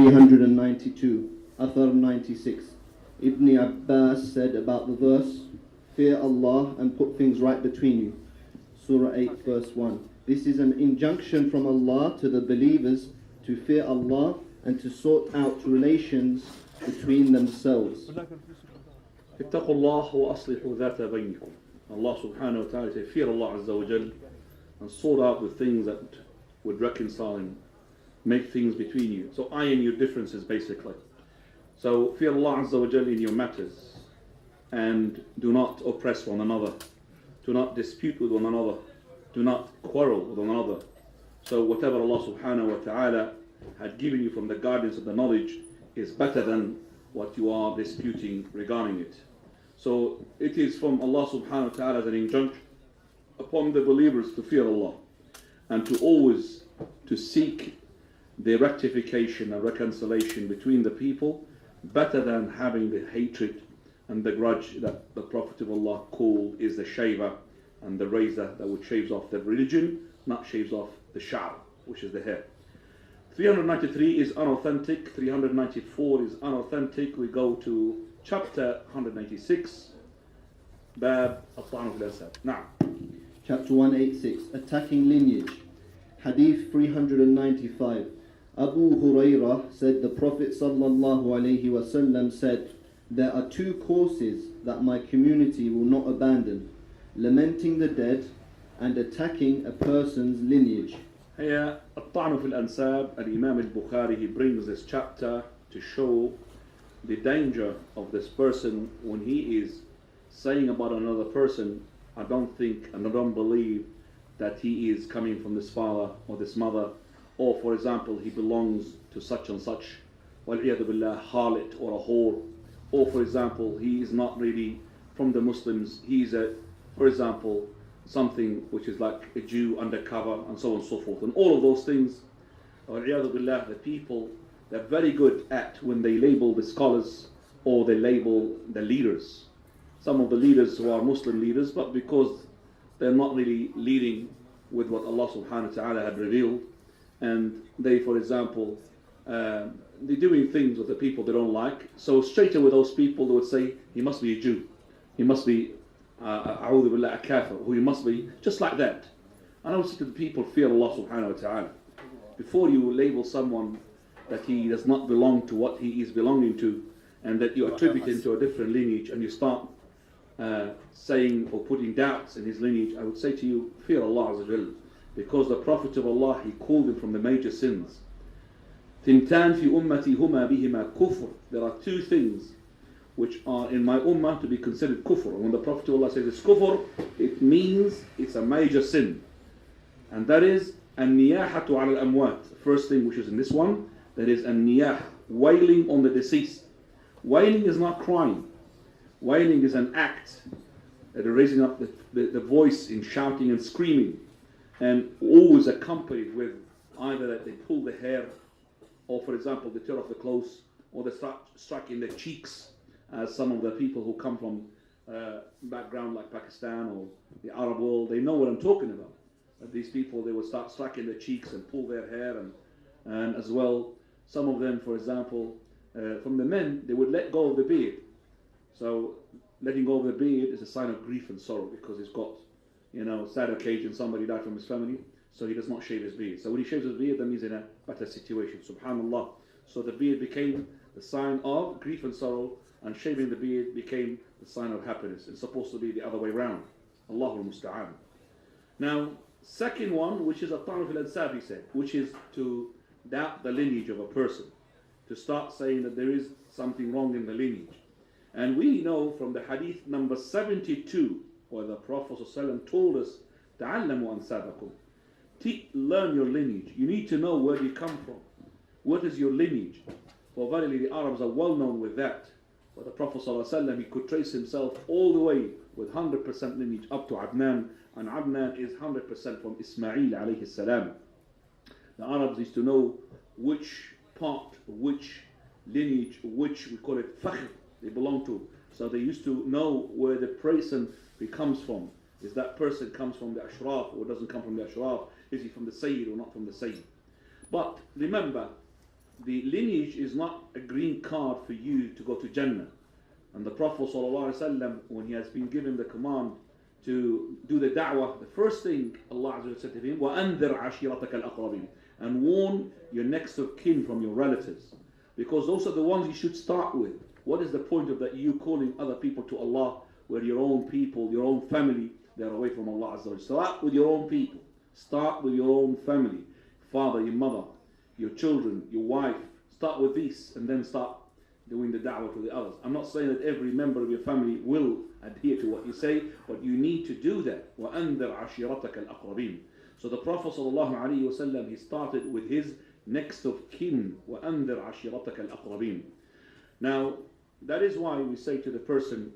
392, Athar 96. Ibn Abbas said about the verse, fear Allah and put things right between you. Surah 8 verse 1. This is an injunction from Allah to the believers to fear Allah and to sort out relations between themselves. اتقوا الله وأصلحوا ذات بينكم. Allah subhanahu wa ta'ala says, fear Allah Azza wa Jal and sort out the things that would reconcile and make things between you. So iron your differences basically. So fear Allah Azza wa Jal in your matters and do not oppress one another. Do not dispute with one another. Do not quarrel with one another. So whatever Allah subhanahu wa ta'ala had given you from the guidance of the knowledge is better than what you are disputing regarding it. So it is from Allah subhanahu wa ta'ala as an injunction upon the believers to fear Allah and to always to seek the rectification and reconciliation between the people better than having the hatred and the grudge that the Prophet of Allah called is the shaver and the razor that which shaves off the religion, not shaves off the sha'r, which is the hair. 393 is unauthentic, 394 is unauthentic. We go to chapter 186, Bab Al-Ta'nu fil Ansab. Now, Chapter 186, Attacking Lineage. Hadith 395. Abu Hurairah said the Prophet sallallahu alaihi wasallam said, there are two courses that my community will not abandon, lamenting the dead and attacking a person's lineage. Here, Al-Ta'nu fil Ansab, Al-Imam al-Bukhari, he brings this chapter to show the danger of this person when he is saying about another person, I don't think and I don't believe that he is coming from this father or this mother, or for example he belongs to such and such, wal'iyadu billah, harlot or a whore, or for example he is not really from the Muslims, he's a, for example, something which is like a Jew undercover and so on and so forth. And all of those things, wal'iyadu billah, the people, they're very good at when they label the scholars or they label the leaders. Some of the leaders who are Muslim leaders, but because they're not really leading with what Allah subhanahu wa ta'ala had revealed, and they, for example, they're doing things with the people they don't like, so straight away with those people they would say, he must be a Jew, he must be a'udhu billah, a kafir, or he must be just like that. And I would say to the people, fear Allah subhanahu wa ta'ala. Before you label someone that he does not belong to what he is belonging to, and that you attribute him to a different lineage, and you start saying or putting doubts in his lineage, I would say to you, fear Allah Azza wa Jal, because the Prophet of Allah, he called him from the major sins. Tintan fi ummati huma bihima kufr. There are two things which are in my ummah to be considered kufr. And when the Prophet of Allah says it's kufr, it means it's a major sin. And that is an-niyahatu ala al-amwat. The first thing which is in this one, that is an-niyah, wailing on the deceased. Wailing is not crying. Wailing is an act that are raising up the voice in shouting and screaming, and always accompanied with either that they pull the hair, or for example they tear off the clothes, or they start striking their cheeks, as some of the people who come from background like Pakistan or the Arab world, they know what I'm talking about. That these people, they will start striking their cheeks and pull their hair, and as well, some of them, for example, from the men, they would let go of the beard. So letting go of the beard is a sign of grief and sorrow, because he's got, sad occasion, somebody died from his family, so he does not shave his beard. So when he shaves his beard, that means in a better situation, subhanallah. So the beard became the sign of grief and sorrow, and shaving the beard became the sign of happiness. It's supposed to be the other way around. Allahul Musta'an. Now, second one, which is At-Ta'nu fil Ansab, he said, which is to doubt the lineage of a person, to start saying that there is something wrong in the lineage. And we know from the hadith number 72, where the Prophet ﷺ told us, تَعَلَّمُوا أَنْسَابَكُمْ, learn your lineage. You need to know where you come from. What is your lineage? For verily the Arabs are well known with that. But the Prophet ﷺ, he could trace himself all the way with 100% lineage up to Adnan, and Adnan is 100% from Ismail alayhi salam. The Arabs used to know which part, which lineage, which we call it fakhr, they belong to. So they used to know where the person he comes from. Is that person comes from the Ashraf or doesn't come from the Ashraf? Is he from the Sayyid or not from the Sayyid? But remember, the lineage is not a green card for you to go to Jannah. And the Prophet ﷺ, when he has been given the command to do the da'wah, the first thing Allah Azza wa said to him, وَأَنذِرْ عَشِيرَتَكَ الْأَقْرَبِينَ, and warn your next of kin from your relatives. Because those are the ones you should start with. What is the point of that you calling other people to Allah where your own people, your own family, they are away from Allah Azza wa Jalla? Start with your own people. Start with your own family. Father, your mother, your children, your wife. Start with these and then start doing the da'wah to the others. I'm not saying that every member of your family will adhere to what you say, but you need to do that. وَأَنذِرْ عَشِيرَتَكَ الْأَقْرَبِينَ. So the Prophet ﷺ, he started with his next of kin. وَأَنذِرْ عَشِيرَتَكَ الْأَقْرَبِينَ. Now, that is why we say to the person,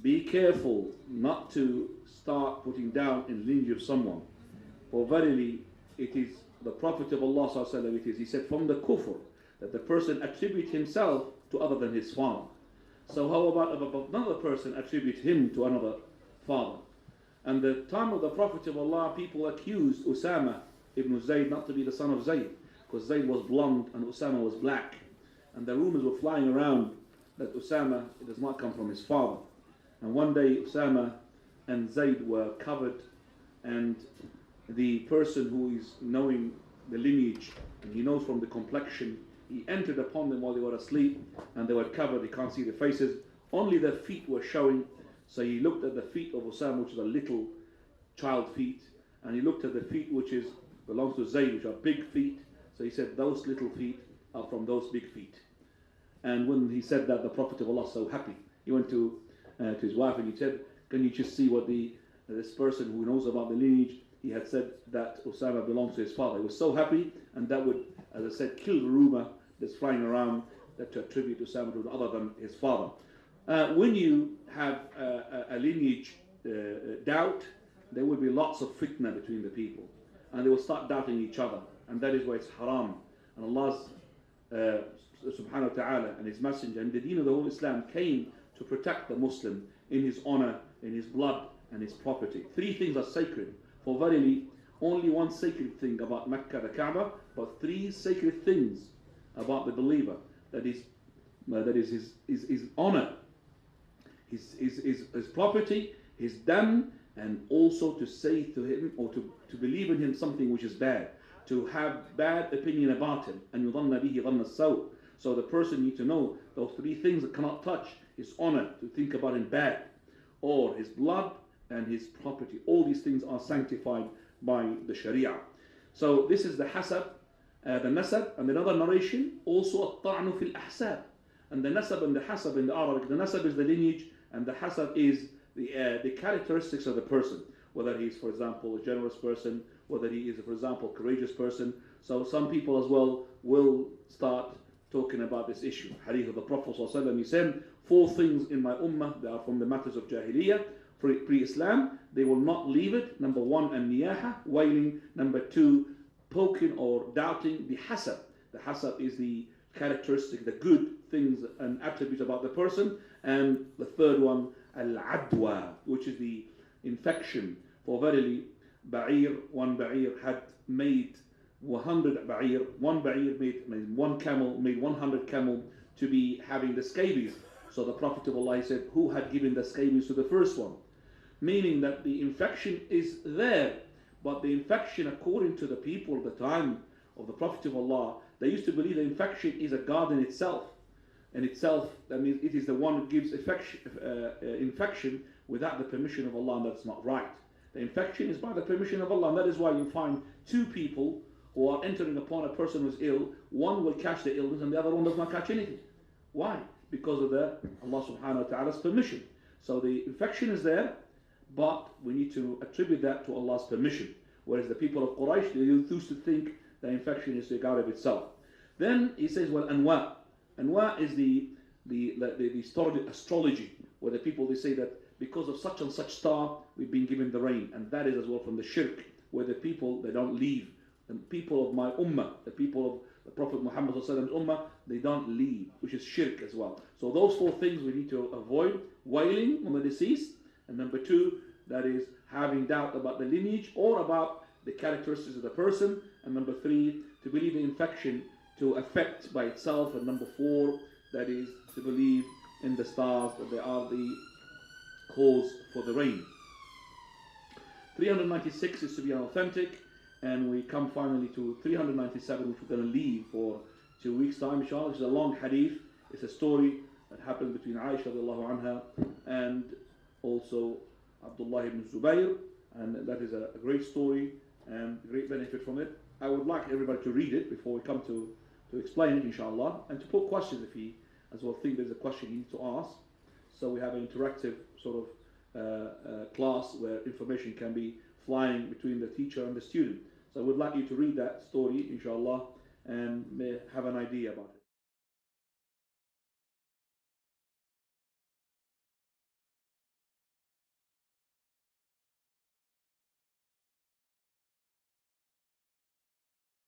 be careful not to start putting down in lineage of someone. For verily, it is the Prophet of Allah ﷺ, he said from the kufr, that the person attribute himself to other than his father. So how about if another person attribute him to another father? And the time of the Prophet of Allah, people accused Usama ibn Zayd not to be the son of Zayd, because Zayd was blonde and Usama was black. And the rumors were flying around that Usama does not come from his father. And one day Usama and Zayd were covered, and the person who is knowing the lineage, and he knows from the complexion, he entered upon them while they were asleep, and they were covered, he can't see their faces, only their feet were showing. So he looked at the feet of Usama, which is a little child feet, and he looked at the feet which belongs to Zayd, which are big feet. So he said, those little feet are from those big feet. And when he said that, the Prophet of Allah was so happy. He went to his wife and he said, can you just see what this person who knows about the lineage, he had said that Usama belongs to his father. He was so happy, and that would, as I said, kill the rumor that's flying around that to attribute Usama to other than his father. When you have a lineage doubt, there will be lots of fitna between the people, and they will start doubting each other, and that is why it's haram. And Allah's subhanahu wa ta'ala and his messenger and the deen of the whole Islam came to protect the Muslim in his honor, in his blood and his property. Three things are sacred. For verily, only one sacred thing about Mecca, the Kaaba, but three sacred things about the believer. That is his honor, his property, his dam, and also to say to him or to believe in him something which is bad, to have bad opinion about him. And يُظَنَّ بِهِ ظَنَّ السَّوْءِ. So the person needs to know those three things that cannot touch: his honor, to think about him bad, or his blood and his property. All these things are sanctified by the Sharia. So this is the hasab, the nasab, and another narration also at-ta'nu fil ahsab. And the nasab and the hasab in the Arabic, the nasab is the lineage, and the hasab is the characteristics of the person. Whether he is, for example, a generous person, whether he is, for example, a courageous person. So some people as well will start talking about this issue. Hadith of the Prophet ﷺ, he said, 4 things in my ummah that are from the matters of Jahiliyyah, pre-Islam, they will not leave it. Number 1, an-niyaha, wailing. Number 2, poking or doubting the hasab. The hasab is the characteristic, the good things and attributes about the person. And the third one, al-adwa, which is the infection. For verily, one ba'ir had made 100 ba'ir. One ba'ir made one camel, made 100 camel to be having the scabies. So the Prophet of Allah said, who had given the scabies to the first one? Meaning that the infection is there, but the infection, according to the people of the time of the Prophet of Allah, they used to believe the infection is a God in itself. In itself, that means it is the one who gives infection without the permission of Allah, and that's not right. The infection is by the permission of Allah, and that is why you find 2 people who are entering upon a person who is ill. One will catch the illness and the other one does not catch anything. Why? Because of Allah subhanahu wa ta'ala's permission. So the infection is there, but we need to attribute that to Allah's permission. Whereas the people of Quraysh, they used to think the infection is the God of itself. Then he says, well, anwa. Anwa is the astrology, where the people, they say that because of such and such star, we've been given the rain. And that is as well from the shirk, where the people, they don't leave. The people of my ummah, the people of the Prophet Muhammad's ummah, they don't leave, which is shirk as well. So those 4 things we need to avoid: wailing on the deceased, and number 2, that is having doubt about the lineage or about the characteristics of the person, and number 3, to believe the infection to affect by itself. And number 4, that is to believe in the stars, that they are the cause for the rain. 396 is to be authentic, and we come finally to 397, which we're going to leave for 2 weeks' time, inshallah. It's a long hadith. It's a story that happened between Aisha radiallahu anha and also Abdullah ibn Zubayr, and that is a great story and great benefit from it. I would like everybody to read it before we come to explain it, inshallah, and to put questions if he as well think there's a question he needs to ask. So we have an interactive sort of class where information can be flying between the teacher and the student. So I would like you to read that story, inshallah, and have an idea about it.